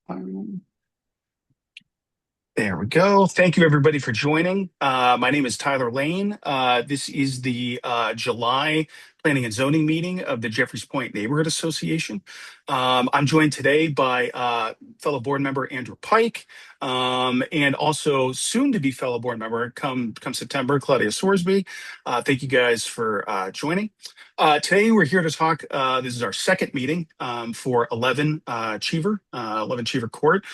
Um, There we go. Thank you, everybody, for joining. My name is Tyler Lane. This is the July Planning and Zoning meeting of the Jeffreys Point Neighborhood Association. I'm joined today by fellow board member Andrew Pike, and also soon to be fellow board member come September, Claudia Sorsby. Thank you guys for joining. Today, we're here to talk. This is our second meeting for 11 Cheever Court.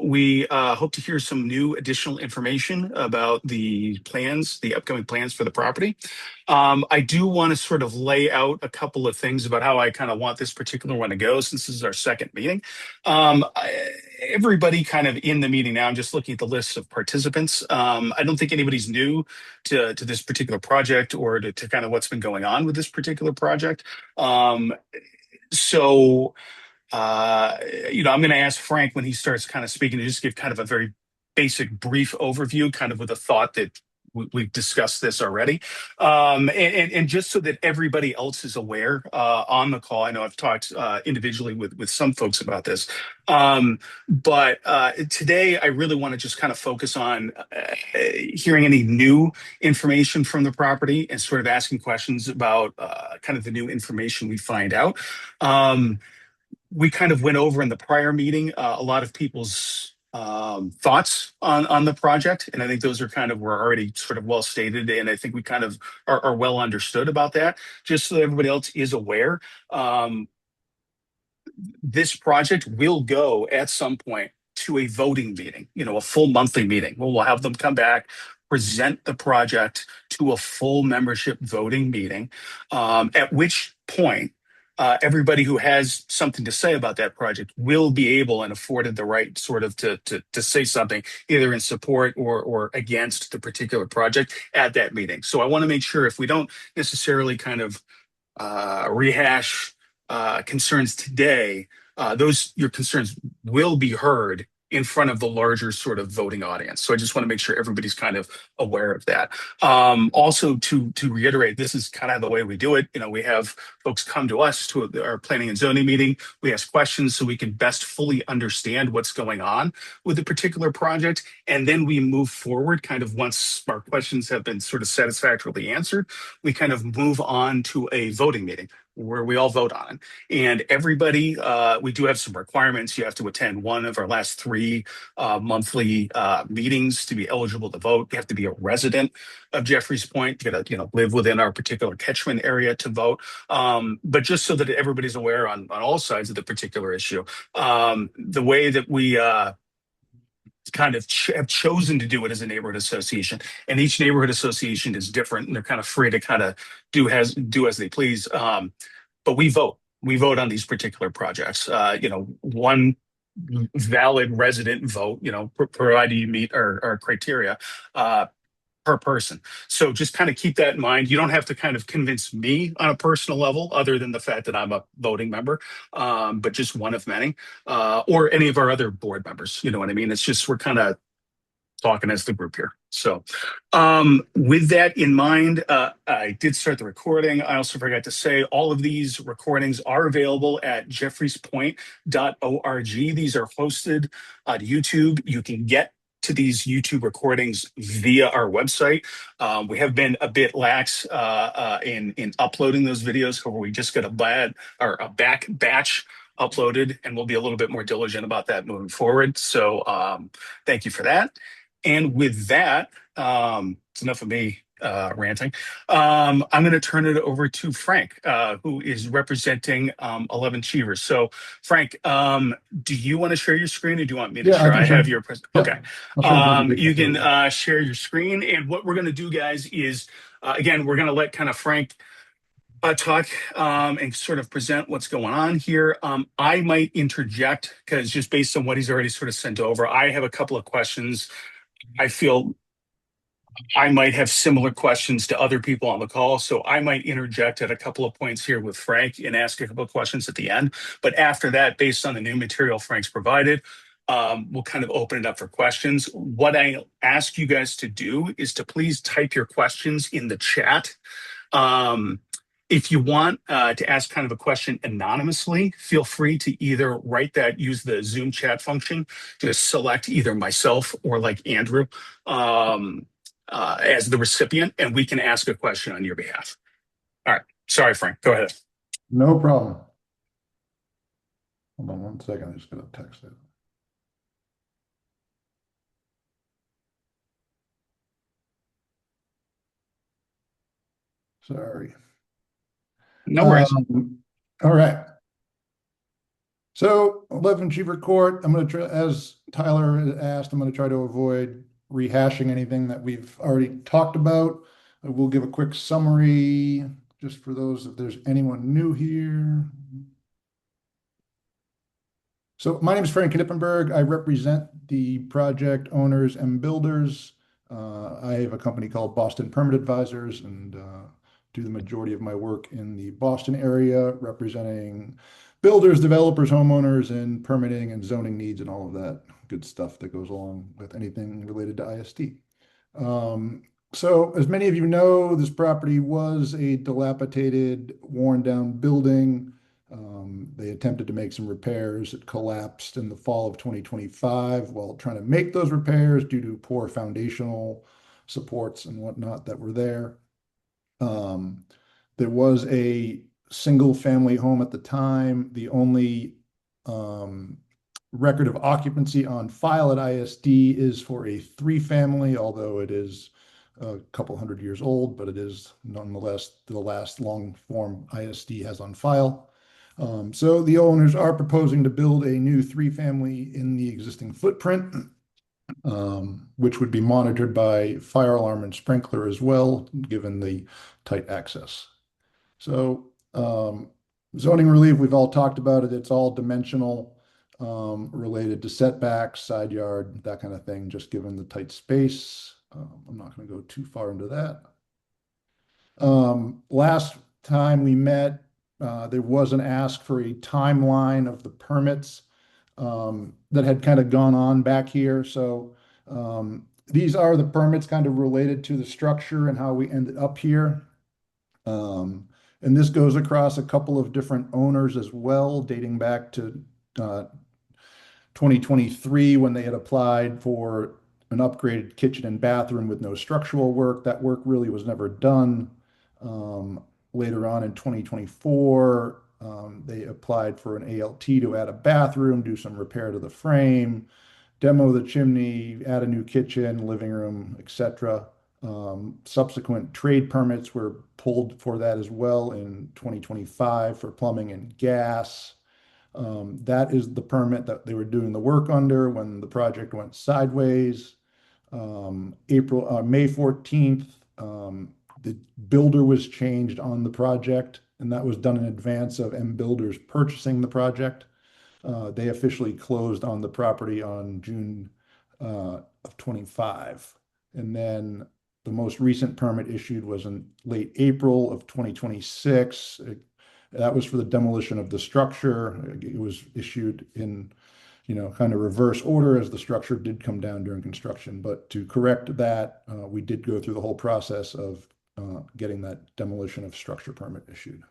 We hope to hear some new additional information about the upcoming plans for the property. I do want to sort of lay out a couple of things about how I kind of want this particular one to go since this is our second meeting. Everybody kind of in the meeting now, I'm just looking at the list of participants. I don't think anybody's new to this particular project or to kind of what's been going on with this particular project. So I'm going to ask Frank when he starts kind of speaking to just give kind of a very basic, brief overview, kind of with a thought that we've discussed this already. And just so that everybody else is aware on the call, I know I've talked individually with some folks about this. But today I really want to just kind of focus on hearing any new information from the property and sort of asking questions about kind of the new information we find out. We kind of went over in the prior meeting a lot of people's thoughts on the project, and I think those were already sort of well stated, and I think we kind of are well understood about that. Just so that everybody else is aware, this project will go at some point to a voting meeting, a full monthly meeting. We'll have them come back, present the project to a full membership voting meeting, at which point everybody who has something to say about that project will be able and afforded the right sort of to say something either in support or against the particular project at that meeting. So I want to make sure if we don't necessarily kind of rehash concerns today, your concerns will be heard in front of the larger sort of voting audience. So I just want to make sure everybody's kind of aware of that. Also, to reiterate, this is kind of the way we do it. We have folks come to us to our planning and zoning meeting. We ask questions so we can best fully understand what's going on with the particular project, and then we move forward. Kind of once our questions have been sort of satisfactorily answered, we kind of move on to a voting meeting where we all vote on it. And everybody, we do have some requirements. You have to attend one of our last three monthly meetings to be eligible to vote. You have to be a resident of Jeffreys Point. You got to, live within our particular catchment area to vote. But just so that everybody's aware on all sides of the particular issue, the way that we kind of have chosen to do it as a neighborhood association, and each neighborhood association is different, and they're kind of free to kind of do as they please. But we vote. We vote on these particular projects. One valid resident vote, provided you meet our criteria. Per person. So just kind of keep that in mind. You don't have to kind of convince me on a personal level, other than the fact that I'm a voting member, but just one of many, or any of our other board members. You know what I mean? It's just we're kind of talking as the group here. So, with that in mind, I did start the recording. I also forgot to say all of these recordings are available at jeffreyspoint.org. These are hosted on YouTube. You can get to these YouTube recordings via our website. We have been a bit lax in uploading those videos. However, we just got a back batch uploaded, and we'll be a little bit more diligent about that moving forward. So thank you for that. And with that, it's enough of me ranting. I'm going to turn it over to Frank, who is representing 11 Cheevers. So, Frank, do you want to share your screen, or do you want me to Yeah, I share? can I have share. your Yep. okay. I'll share both of the You pictures. can share your screen, and what we're going to do, guys, is again we're going to let kind of Frank talk and sort of present what's going on here. I might interject because just based on what he's already sort of sent over, I have a couple of questions. I feel I might have similar questions to other people on the call, so I might interject at a couple of points here with Frank and ask a couple of questions at the end. But after that, based on the new material Frank's provided, we'll kind of open it up for questions. What I ask you guys to do is to please type your questions in the chat. Um, If you want to ask kind of a question anonymously, feel free to either write that, use the Zoom chat function to select either myself or like Andrew as the recipient, and we can ask a question on your behalf. All right. Sorry, Frank. Go ahead. No problem. Hold on 1 second. I'm just going to text it. Sorry. No worries. All right. So 11 Cheever Court, I'm going to try, as Tyler asked, I'm going to try to avoid rehashing anything that we've already talked about. I will give a quick summary just for those, if there's anyone new here. So my name is Frank Knippenberg. I represent the project owners and builders. I have a company called Boston Permit Advisors and do the majority of my work in the Boston area, representing builders, developers, homeowners, and permitting and zoning needs and all of that good stuff that goes along with anything related to ISD. So as many of you know, this property was a dilapidated, worn down building. They attempted to make some repairs. It collapsed in the fall of 2025 while trying to make those repairs due to poor foundational supports and whatnot that were there. There was a single family home at the time. The only record of occupancy on file at ISD is for a three-family, although it is a couple hundred years old, but it is nonetheless the last long form ISD has on file. So the owners are proposing to build a new three-family in the existing footprint, which would be monitored by fire alarm and sprinkler as well, given the tight access. So zoning relief, we've all talked about it. It's all dimensional, related to setbacks, side yard, that kind of thing, just given the tight space. I'm not going to go too far into that. Last time we met, there was an ask for a timeline of the permits that had kind of gone on back here. So these are the permits kind of related to the structure and how we ended up here. And this goes across a couple of different owners as well, dating back to 2023 when they had applied for an upgraded kitchen and bathroom with no structural work. That work really was never done. Later on in 2024, they applied for an ALT to add a bathroom, do some repair to the frame, demo the chimney, add a new kitchen, living room, etc. Subsequent trade permits were pulled for that as well in 2025 for plumbing and gas. That is the permit that they were doing the work under when the project went sideways. May 14th, the builder was changed on the project, and that was done in advance of M Builders purchasing the project. They officially closed on the property on June of 25. And then the most recent permit issued was in late April of 2026. That was for the demolition of the structure. It was issued in, kind of reverse order as the structure did come down during construction. But to correct that, we did go through the whole process of getting that demolition of structure permit issued.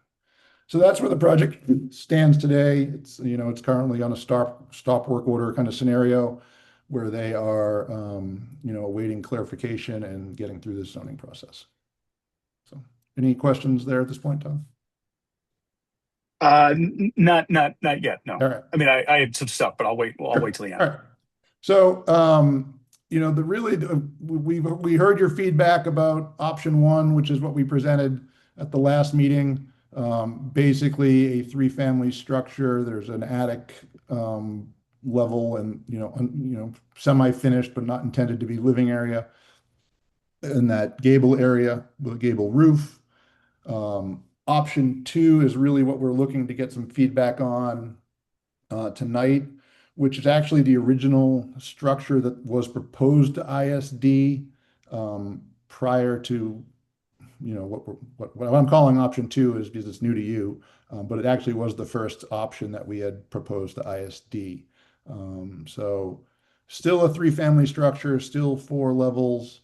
So that's where the project stands today. It's currently on a stop work order kind of scenario where they are, awaiting clarification and getting through the zoning process. So any questions there at this point, Tom? Not yet. No. All right. I mean, I had some stuff, but I'll wait. I'll wait till the end. All right. So, we heard your feedback about option one, which is what we presented at the last meeting. Basically a three-family structure. There's an attic level and semi-finished but not intended to be living area in that gable area with a gable roof. Option two is really what we're looking to get some feedback on tonight, which is actually the original structure that was proposed to ISD prior to, what I'm calling option two is because it's new to you, but it actually was the first option that we had proposed to ISD. So still a three-family structure, still 4 levels.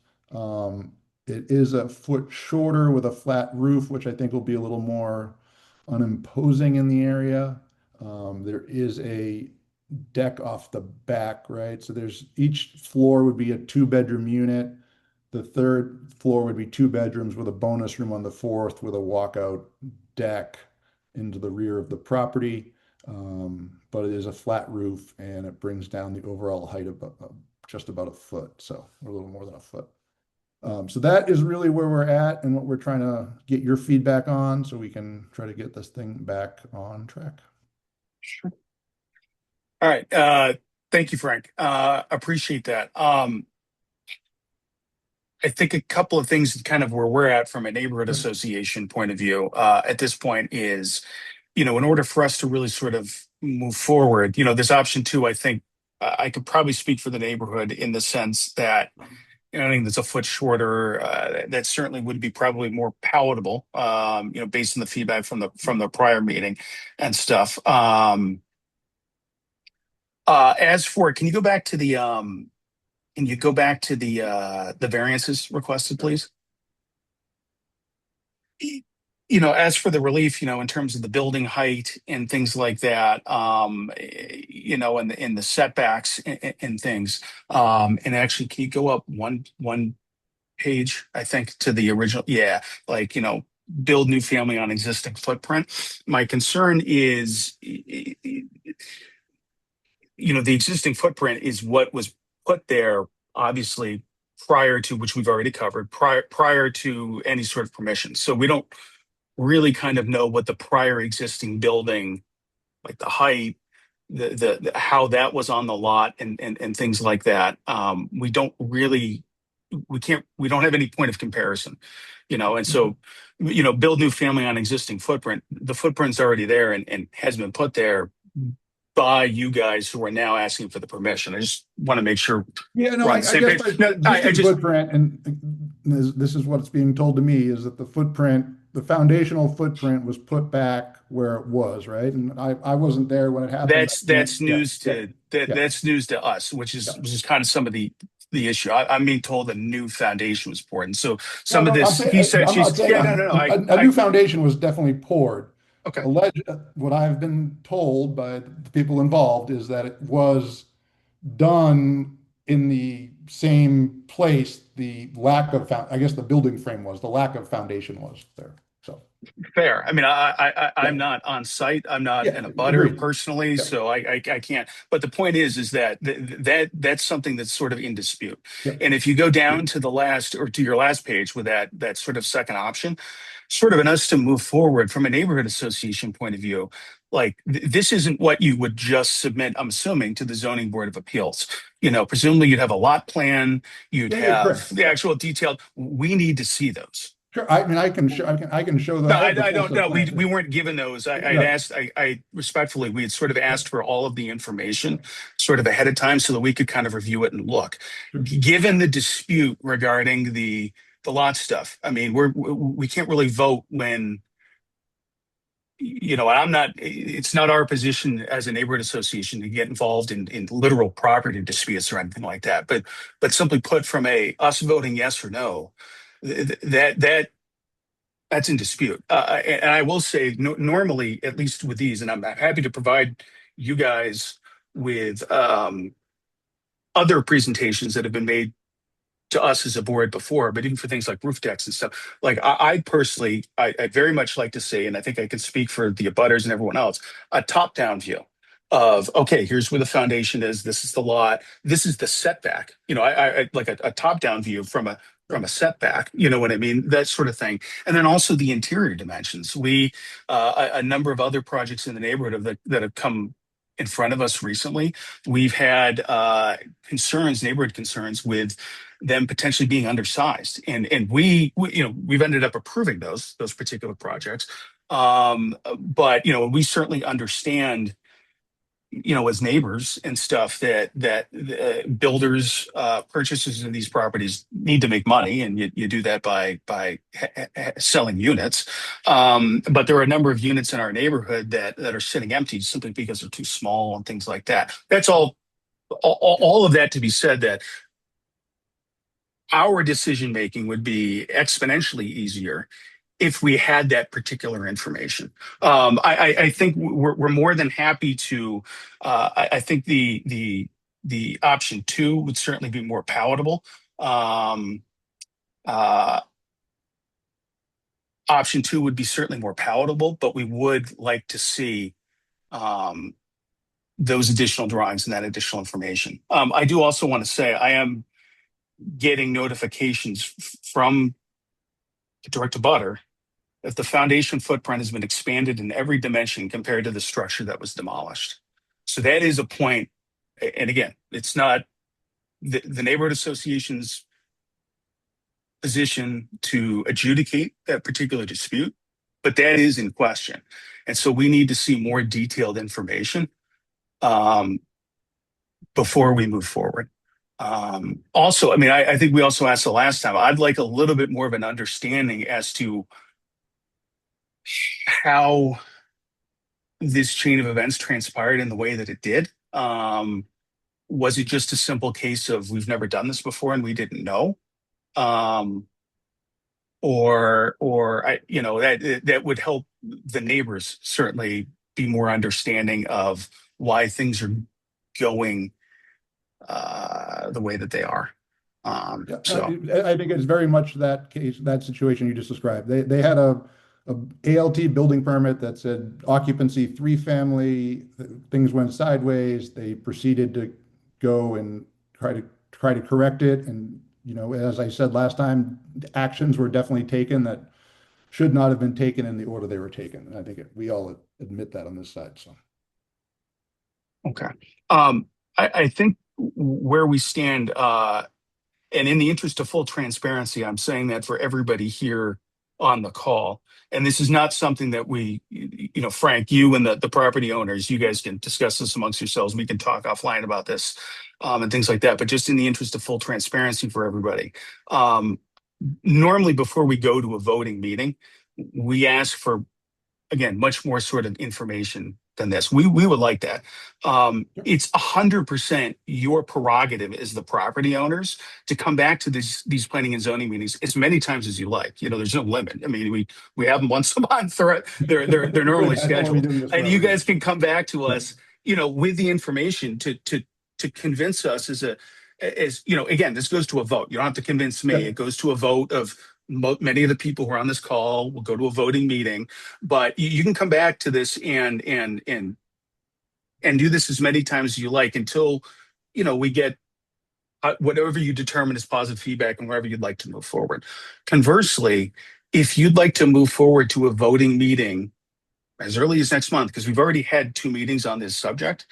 It is a foot shorter with a flat roof, which I think will be a little more unimposing in the area. There is a deck off the back, right? So there's each floor would be a two-bedroom unit. The third floor would be two bedrooms with a bonus room on the fourth with a walkout deck into the rear of the property. But it is a flat roof and it brings down the overall height of just about a foot, so a little more than a foot. So that is really where we're at and what we're trying to get your feedback on so we can try to get this thing back on track. Sure. All right. Thank you, Frank. Appreciate that. I think a couple of things kind of where we're at from a neighborhood Sure. association point of view at this point is, in order for us to really sort of move forward, this option two, I think I could probably speak for the neighborhood in the sense that, I think that's a foot shorter. That certainly would be probably more palatable, based on the feedback from the prior meeting and stuff. As for, can you go back to the variances requested, please? As for the relief, in terms of the building height and things like that, and the setbacks and things, and actually, can you go up one page, I think, to the original? Yeah, like, build new family on existing footprint. My concern is, the existing footprint is what was put there, obviously, prior to, which we've already covered, prior to any sort of permission. So we don't really kind of know what the prior existing building, like the height, the how that was on the lot and things like that. We don't have any point of comparison, and so, build new family on existing footprint. The footprint's already there and has been put there by you guys who are now asking for the permission. I just want to make sure Yeah, no, we're on the I same guess page. the No, I existing just footprint, and this is what's being told to me, is that the footprint, the foundational footprint was put back where it was, right? And I wasn't there when it happened. I can't, that's yeah, news yeah, to that yeah, that's news to us, which is yeah. which is kind of some of the issue. I'm being told a new foundation was poured, and so No, some of no, this he said, I'm not she's, saying yeah, no, no, no, a new foundation was definitely poured. okay. What I've been told by the people involved is that it was done in the same place. The lack of, I guess the building frame was, the lack of foundation was there. So, Fair. I mean, I'm yeah, not on site. I'm not yeah, in a butter agreed. personally, Yeah, so I can't. But the point is that that's something that's sort of in dispute. yeah, And if you go down to the last, or to your last page with that sort of second option, sort of in us to move forward from a neighborhood association point of view, like this isn't what you would just submit, I'm assuming, to the zoning board of appeals. Presumably you'd have a lot plan, you'd yeah, yeah, have correct. the Yeah, actual detailed. We need to see those. sure. I mean, I can show that. No, I have the I full don't set of know. We plans. we weren't given those. I'd Right. asked. I respectfully, we had sort of Yeah, asked for all of the information, sort of ahead of time, so that we could kind of review it and look. sure. Given the dispute regarding the lot stuff, I mean, we can't really vote when, I'm not. It's not our position as a neighborhood association to get involved in literal property disputes or anything like that. But simply put, from a us voting yes or no, that's in dispute. And I will say, no, normally, at least with these, and I'm happy to provide you guys with other presentations that have been made to us as a board before, but even for things like roof decks and stuff, like I personally, I very much like to see, and I think I can speak for the abutters and everyone else, a top-down view of, okay, here's where the foundation is, this is the lot, this is the setback. I like a top-down view from a Sure. setback, you know what I mean? That sort of thing. And then also the interior dimensions. A number of other projects in the neighborhood that have come in front of us recently, we've had neighborhood concerns with them potentially being undersized, and we've ended up approving those particular projects. But we certainly understand, as neighbors and stuff, that builders, purchasers of these properties need to make money, and you do that by selling units. But there are a number of units in our neighborhood that are sitting empty simply because they're too small and things like that. That's all of that to be said, that our decision making would be exponentially easier if we had that particular information. I think we're more than happy to. I think the option two would certainly be more palatable. Um, uh, Option two would be certainly more palatable, but we would like to see um, those additional drawings and that additional information. I do also want to say I am getting notifications from the direct abutter that the foundation footprint has been expanded in every dimension compared to the structure that was demolished. So that is a point. And again, it's not the neighborhood association's position to adjudicate that particular dispute, but that is in question. And so we need to see more detailed information um, before we move forward. Also, I mean, I think we also asked the last time, I'd like a little bit more of an understanding as to how this chain of events transpired in the way that it did. Was it just a simple case of we've never done this before and we didn't know? Um, or that would help the neighbors certainly be more understanding of why things are going the way that they are. Yeah, So I think it's very much that case, that situation you just described. They had a ALT building permit that said occupancy three family. Things went sideways. They proceeded to go and try to correct it. And as I said last time, actions were definitely taken that should not have been taken in the order they were taken. And I think we all admit that on this side. So okay. Um, I think where we stand, and in the interest of full transparency, I'm saying that for everybody here on the call. And this is not something that Frank, you and the property owners, you guys can discuss this amongst yourselves. We can talk offline about this and things like that. But just in the interest of full transparency for everybody, um, normally before we go to a voting meeting, we ask for again, much more sort of information than this. We would like that. It's 100% your prerogative as the property owners to come back to these planning and zoning meetings as many times as you like. There's no limit. I mean, we have them once a month. They're normally good. I don't want to be scheduled, doing this and you forever guys either. can come back to Yeah. us, with the information to convince us again, this goes to a vote. You don't have to convince me. Yeah. It goes to a vote of many of the people who are on this call will go to a voting meeting, but you can come back to this and do this as many times as you like until we get whatever you determine as positive feedback and wherever you'd like to move forward. Conversely, if you'd like to move forward to a voting meeting as early as next month, because we've already had two meetings on this subject.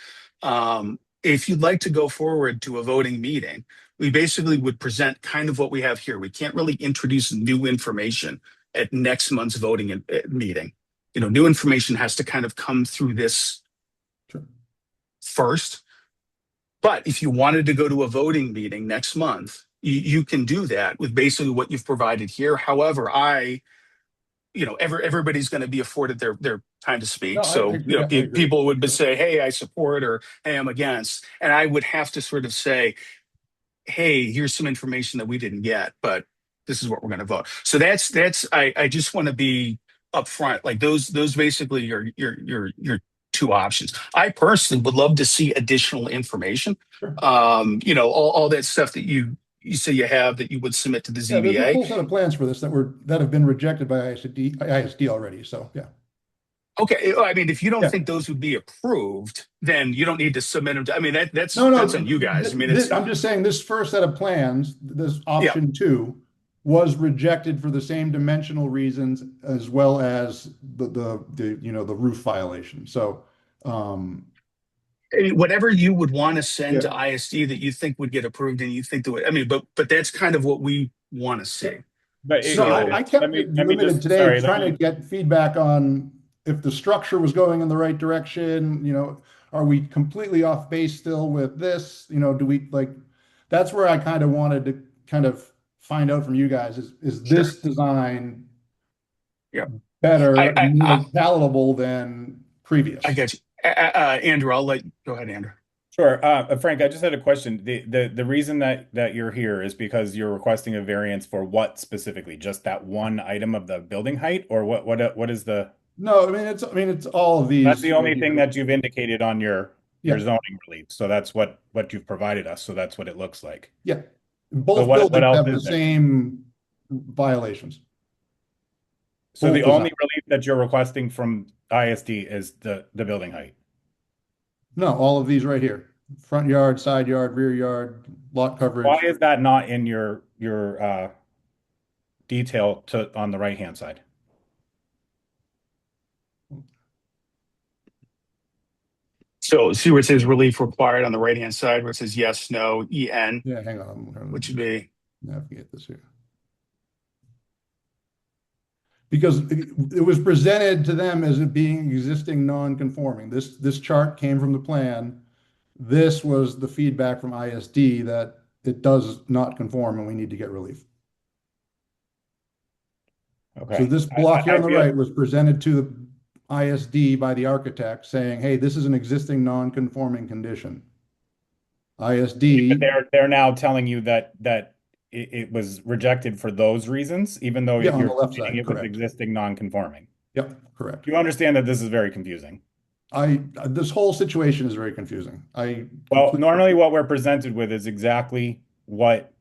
If you'd like to go forward to a voting meeting, we basically would present kind of what we have here. We can't really introduce new information at next month's voting meeting. New information has to kind of come through this Sure. first. But if you wanted to go to a voting meeting next month, you can do that with basically what you've provided here. However, everybody's going to be afforded their time to speak. No, So, yeah, I agree. people would Yep. say, "Hey, I support," or "Hey, I'm against," and I would have to sort of say, "Hey, here's some information that we didn't get, but this is what we're going to vote." So that's I just want to be upfront. Like those basically are your two options. I personally would love to see additional information. Sure. All that stuff that you say you have that you would submit to the Yeah, there's a ZBA. full set of plans for this that have been rejected by ISD already. So yeah. Okay, I mean, if you don't Yeah. think those would be approved, then you don't need to submit them. I mean, No, that's no. on you guys. I mean, it's I'm just saying this first set of plans, this yeah, option two, was rejected for the same dimensional reasons as well as the roof violation. So I mean, whatever you would want to send yeah. to ISD that you think would get approved, and you think that would, I mean, but that's kind of what we want to Yeah. see. But No, So, I let kept me it let me limited just today, sorry, let trying to me get feedback on if the structure was going in the right direction. Are we completely off base still with this? Do we like, that's where I kind of wanted to kind of find out from you guys is sure, this design yeah, better I I and I, more palatable than I previous? get you, Andrew. I'll let go ahead, Andrew. Sure. Frank, I just had a question. The reason that you're here is because you're requesting a variance for what specifically? Just that one item of the building height, or what is the? No, I mean it's all of That's these the right only thing here. that you've indicated on your Yeah, zoning relief. So that's what you've provided us. So that's what it looks like. yeah. So Both what buildings else have the is there? same violations. So Both the only design. relief that you're requesting from ISD is the building height. No, all of these right here. Front yard, side yard, rear yard, lot Why coverage. is that not in your detail to on the right hand side? So see where it says relief required on the right-hand side, where it says yes, no, EN, Yeah, hang on. I'm gonna which would be, navigate this here. Because it was presented to them as it being existing non-conforming. This chart came from the plan. This was the feedback from ISD that it does not conform and we need to get relief. So Okay. this block here I on the feel right was presented to the ISD by the architect saying, hey, this is an existing non-conforming condition. but ISD, they're now telling you that it was rejected for those reasons, even though yeah, on you're the left stating side, it was correct. existing non-conforming. Yep, correct. You understand that this is very confusing. This whole situation is very confusing. I Well, completely, normally what we're presented with is exactly what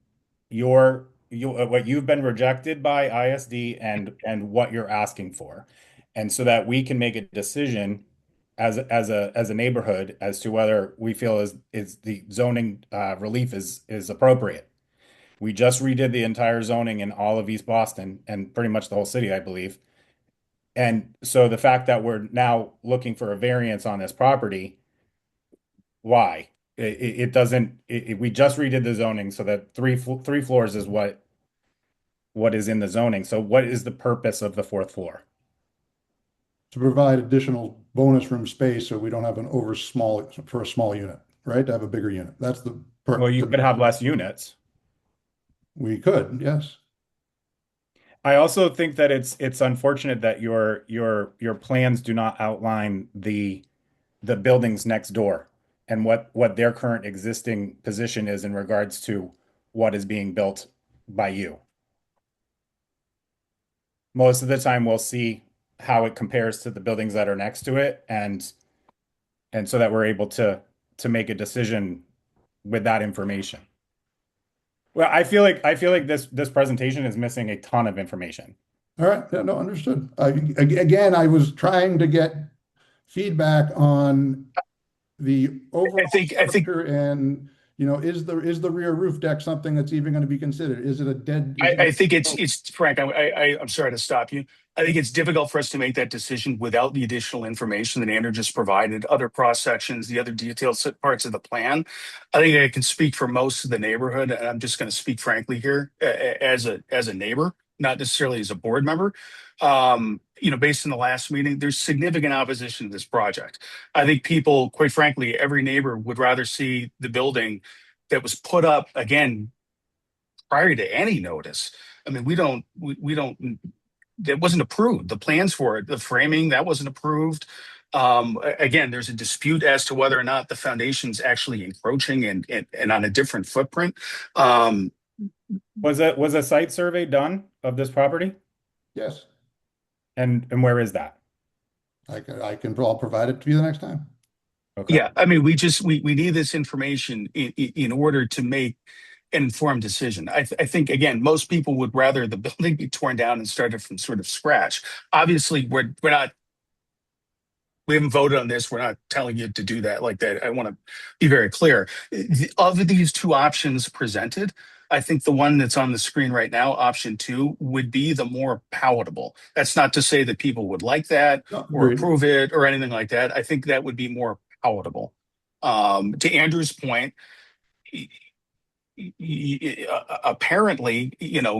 what you've been rejected by ISD and what you're asking for. And so that we can make a decision as a neighborhood as to whether we feel is the zoning relief is appropriate. We just redid the entire zoning in all of East Boston and pretty much the whole city, I believe. And so the fact that we're now looking for a variance on this property, why? It doesn't, we just redid the zoning so that three floors is what is in the zoning. So what is the purpose of the fourth floor? to provide additional bonus room space so we don't have an over small for a small unit, right? To have a bigger unit. That's the Well, perk. you could have less units. We could, yes. I also think that it's unfortunate that your plans do not outline the buildings next door and what their current existing position is in regards to what is being built by you. Most of the time we'll see how it compares to the buildings that are next to it and so that we're able to make a decision with that information. Well, I feel like this presentation is missing a ton of information. All right. Yeah, no, understood. Again, I was trying to get feedback on the I overall think, I think structure and, is the rear roof deck something that's even going to be considered? Is it a dead, is I, it I think a, it's Frank. I'm sorry to stop you. I think it's difficult for us to make that decision without the additional information that Andrew just provided, other cross sections, the other detailed parts of the plan. I think I can speak for most of the neighborhood, and I'm just going to speak frankly here as a neighbor, not necessarily as a board member. Based on the last meeting, there's significant opposition to this project. I think people, quite frankly, every neighbor would rather see the building that was put up again prior to any notice. I mean, we don't, that wasn't approved. The plans for it, the framing, that wasn't approved. Again, there's a dispute as to whether or not the foundation's actually encroaching and on a different footprint. Um, Was a site survey done of this property? yes, And where is that? I'll provide it to you the next time. Okay. yeah, I mean, we need this information in order to make an informed decision. I think again, most people would rather the building be torn down and started from sort of scratch. Obviously, we're not we haven't voted on this. We're not telling you to do that like that. I want to be very clear. Of these two options presented, I think the one that's on the screen right now, option two, would be the more palatable. That's not to say that people would like that No, or agreed. approve it or anything like that. I think that would be more palatable. To Andrew's point, apparently,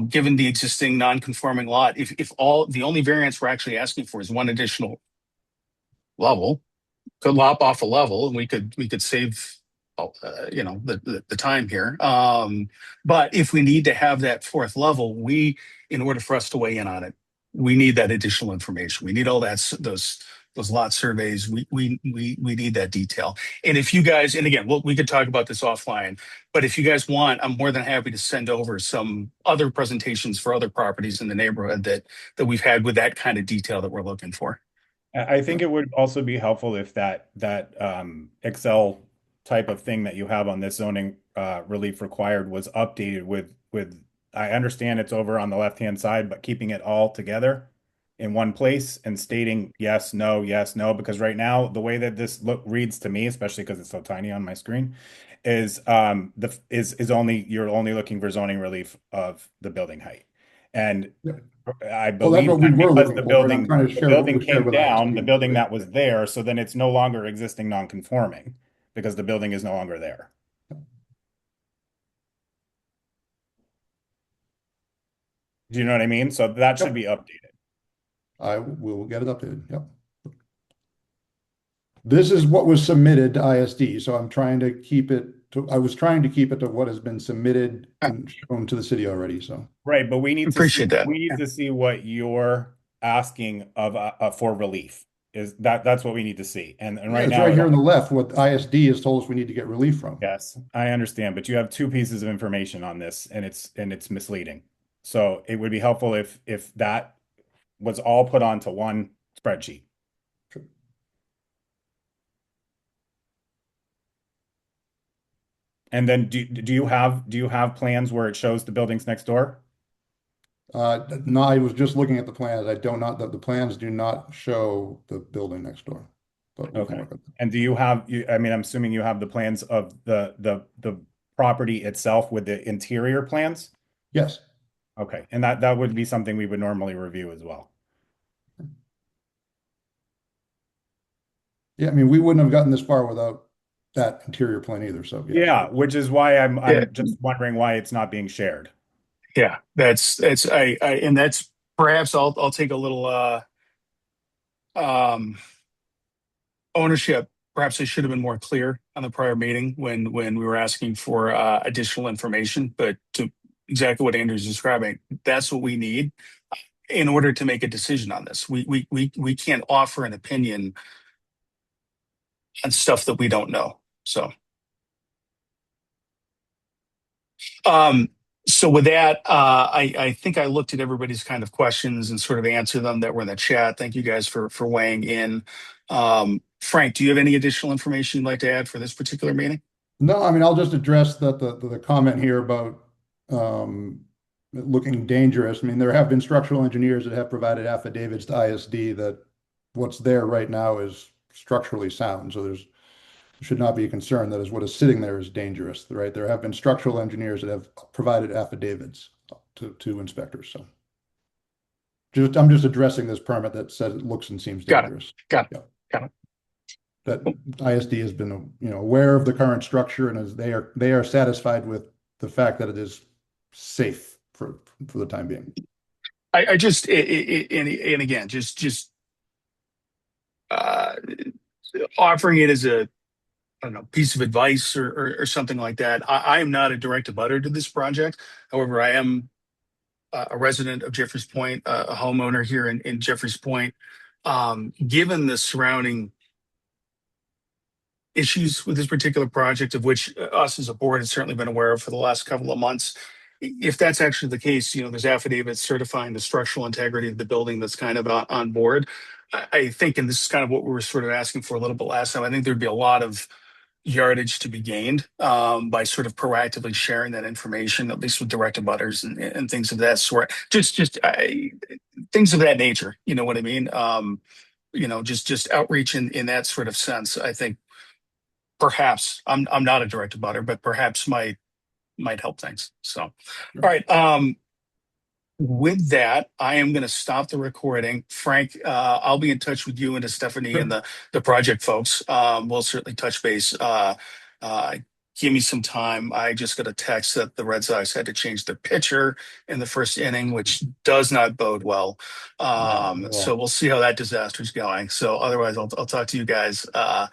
given the existing non-conforming lot, if all the only variance we're actually asking for is one additional level, could lop off a level and we could save the time here. But if we need to have that fourth level, in order for us to weigh in on it, we need that additional information. We need all those those lot surveys. We need that detail. And if you guys, and again, we could talk about this offline, but if you guys want, I'm more than happy to send over some other presentations for other properties in the neighborhood that we've had with that kind of detail that we're looking for. I think it would also be helpful if that Excel type of thing that you have on this zoning relief required was updated with I understand it's over on the left-hand side, but keeping it all together in one place and stating yes, no, because right now the way that this look reads to me, especially because it's so tiny on my screen, is is only you're only looking for zoning relief of the building height. And Yeah. I Well, that's believe what we that were because looking for, and I'm trying to the share what building was shared came with down, the ISD. building Yeah. that was there, so then it's no longer existing non-conforming because the building is no longer there. Do you know what I mean? So that should be Yep. updated. I will get it updated. Yep. This is what was submitted to ISD, so I'm trying to keep it to, I was trying to keep it to what has been submitted I and shown to the city already, so. Right, but we need to see appreciate that. we need Yeah. to see what you're asking of for relief. Is that's what we need to see. And Yeah, right it's now right it here on only the left, what ISD has told us we need to get relief from. yes, I understand, but you have two pieces of information on this and it's misleading. So it would be helpful if that was all put onto one spreadsheet. And then do you have plans where it shows the buildings next door? No, I was just looking at the plans. I don't not, the plans do not show the building next door, but we can Okay. work on that. And do you have I mean, I'm assuming you have the plans of the property itself with the interior plans? Yes. Okay. And that would be something we would normally review as well. Yeah, I mean, we wouldn't have gotten this far without that interior plan either, so yes. Yeah, which is why Yeah. I'm just wondering why it's not being shared. Yeah. That's and that's perhaps I'll take a little um ownership. Perhaps I should have been more clear on the prior meeting when we were asking for additional information. But to exactly what Andrew's describing, that's what we need in order to make a decision on this. We can't offer an opinion on stuff that we don't know. So um so with that, I think I looked at everybody's kind of questions and sort of answered them that were in the chat. Thank you guys for weighing in. Frank, do you have any additional information you'd like to add for this particular meeting? No, I mean, I'll just address the comment here about looking dangerous. I mean, there have been structural engineers that have provided affidavits to ISD that what's there right now is structurally sound. So should not be a concern that is what is sitting there is dangerous, right? There have been structural engineers that have provided affidavits to inspectors. So I'm just addressing this permit that says it looks and seems Got it. dangerous. Got it. Yeah. Got it. That ISD has been, aware of the current structure and as they are satisfied with the fact that it is safe for the time being. I just and again, just uh, offering it as a I don't know piece of advice or something like that. I am not a direct abutter to this project. However, I am a resident of Jeffers Point, a homeowner here in Jeffers Point. Given the surrounding issues with this particular project, of which us as a board has certainly been aware of for the last couple of months. If that's actually the case, there's affidavits certifying the structural integrity of the building that's kind of on board. I think, and this is kind of what we were sort of asking for a little bit last time, I think there'd be a lot of yardage to be gained by sort of proactively sharing that information, at least with direct abutters and things of that sort. Things of that nature. You know what I mean? Just outreach in that sort of sense. I think perhaps I'm not a direct abutter, but perhaps might help things. So, all right. With that, I am going to stop the recording. Frank, I'll be in touch with you and Stephanie and Sure. the project folks. We'll certainly touch base. Uh, Give me some time. I just got a text that the Red Sox had to change their pitcher in the first inning, which does not bode well. So we'll see how that disaster is going. So otherwise, I'll talk to you guys. I'll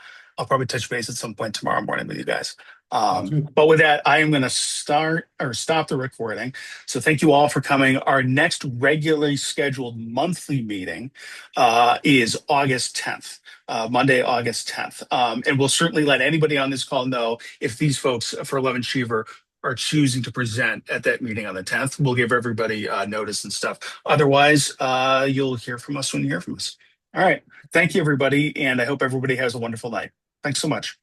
probably touch base at some point tomorrow morning with you guys. Sounds good. But with that, I am going to stop the recording. So thank you all for coming. Our next regularly scheduled monthly meeting is August 10th, Monday, August 10th. And we'll certainly let anybody on this call know if these folks for 11 Cheever are choosing to present at that meeting on the 10th. We'll give everybody notice and stuff. Otherwise, you'll hear from us when you hear from us. All right. Thank you, everybody. And I hope everybody has a wonderful night. Thanks so much.